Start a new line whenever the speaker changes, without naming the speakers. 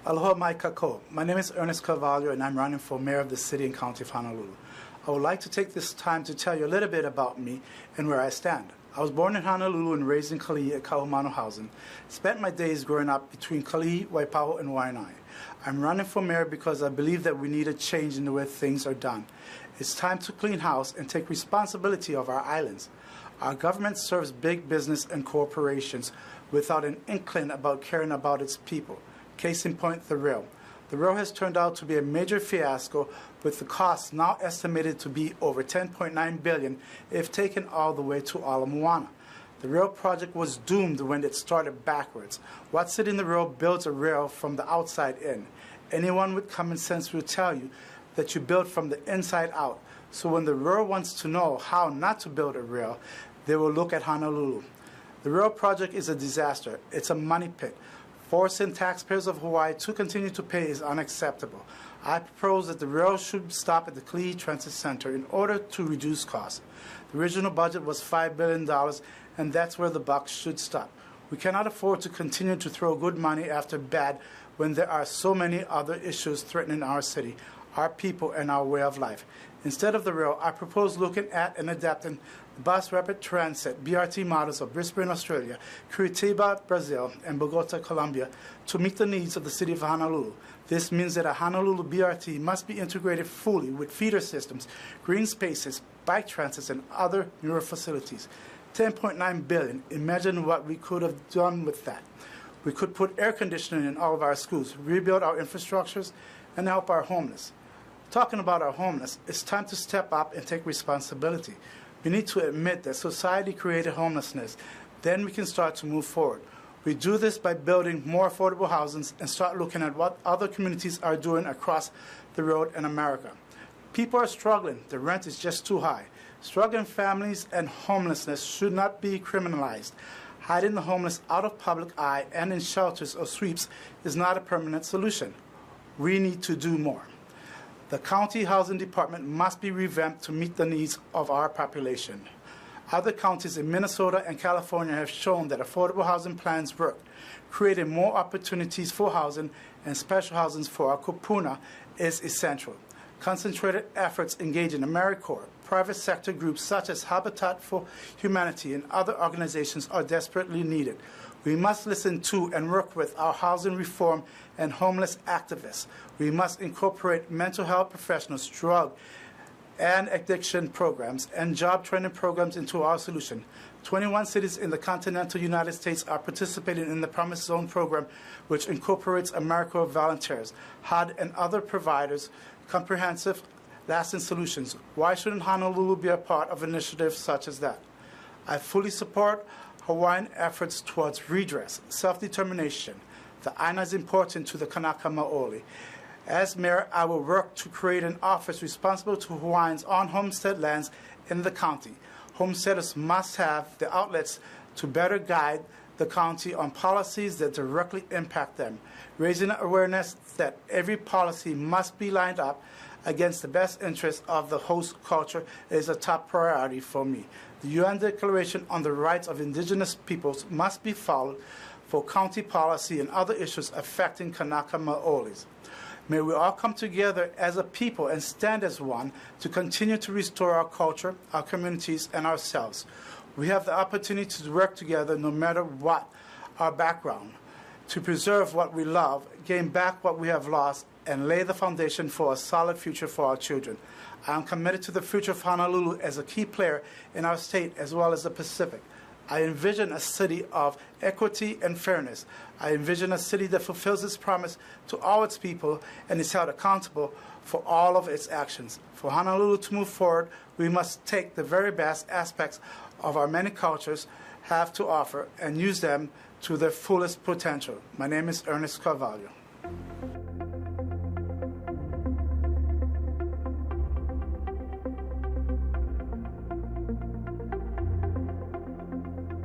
Aloha mai kako. My name is Ernest Caravalho, and I'm running for mayor of the city and county of Honolulu. I would like to take this time to tell you a little bit about me and where I stand. I was born in Honolulu and raised in Kalihi at Kaumano Housing. Spent my days growing up between Kalihi, Waipahu, and Waianae. I'm running for mayor because I believe that we need a change in the way things are done. It's time to clean house and take responsibility of our islands. Our government serves big business and corporations without an inkling about caring about its people. Case in point, the rail. The rail has turned out to be a major fiasco, with the cost now estimated to be over $10.9 billion if taken all the way to Ala Moana. The rail project was doomed when it started backwards. What city in the world builds a rail from the outside in? Anyone with common sense will tell you that you build from the inside out. So when the rail wants to know how not to build a rail, they will look at Honolulu. The rail project is a disaster. It's a money pit. Forcing taxpayers of Hawaii to continue to pay is unacceptable. I propose that the rail should stop at the Kalihi Transit Center in order to reduce costs. The original budget was $5 billion, and that's where the buck should stop. We cannot afford to continue to throw good money after bad when there are so many other issues threatening our city, our people, and our way of life. Instead of the rail, I propose looking at and adapting the bus rapid transit BRT models of Brisbane, Australia, Curitiba, Brazil, and Bogota, Colombia, to meet the needs of the city of Honolulu. This means that a Honolulu BRT must be integrated fully with feeder systems, green spaces, bike transits, and other newer facilities. $10.9 billion. Imagine what we could have done with that. We could put air conditioning in all of our schools, rebuild our infrastructures, and help our homeless. Talking about our homeless, it's time to step up and take responsibility. We need to admit that society created homelessness. Then we can start to move forward. We do this by building more affordable housing and start looking at what other communities are doing across the road in America. People are struggling. The rent is just too high. Struggling families and homelessness should not be criminalized. Hiding the homeless out of public eye and in shelters or sweeps is not a permanent solution. We need to do more. The county housing department must be revamped to meet the needs of our population. Other counties in Minnesota and California have shown that affordable housing plans work. Creating more opportunities for housing and special housing for our kupuna is essential. Concentrated efforts engaging AmeriCorps, private sector groups such as Habitat for Humanity, and other organizations are desperately needed. We must listen to and work with our housing reform and homeless activists. We must incorporate mental health professionals, drug and addiction programs, and job training programs into our solution. 21 cities in the continental United States are participating in the Promise Zone program, which incorporates AmeriCorps volunteers, HUD, and other providers, comprehensive, lasting solutions. Why shouldn't Honolulu be a part of initiatives such as that? I fully support Hawaiian efforts towards redress, self-determination. The aina is important to the Kanaka Maoli. As mayor, I will work to create an office responsible to Hawaiians on homestead lands in the county. Homesteaders must have the outlets to better guide the county on policies that directly impact them. Raising awareness that every policy must be lined up against the best interests of the host culture is a top priority for me. The UN Declaration on the Rights of Indigenous Peoples must be followed for county policy and other issues affecting Kanaka Maolis. May we all come together as a people and stand as one to continue to restore our culture, our communities, and ourselves. We have the opportunity to work together no matter what our background, to preserve what we love, gain back what we have lost, and lay the foundation for a solid future for our children. I am committed to the future of Honolulu as a key player in our state as well as the Pacific. I envision a city of equity and fairness. I envision a city that fulfills its promise to all its people and is held accountable for all of its actions. For Honolulu to move forward, we must take the very best aspects of our many cultures have to offer and use them to their fullest potential. My name is Ernest Caravalho.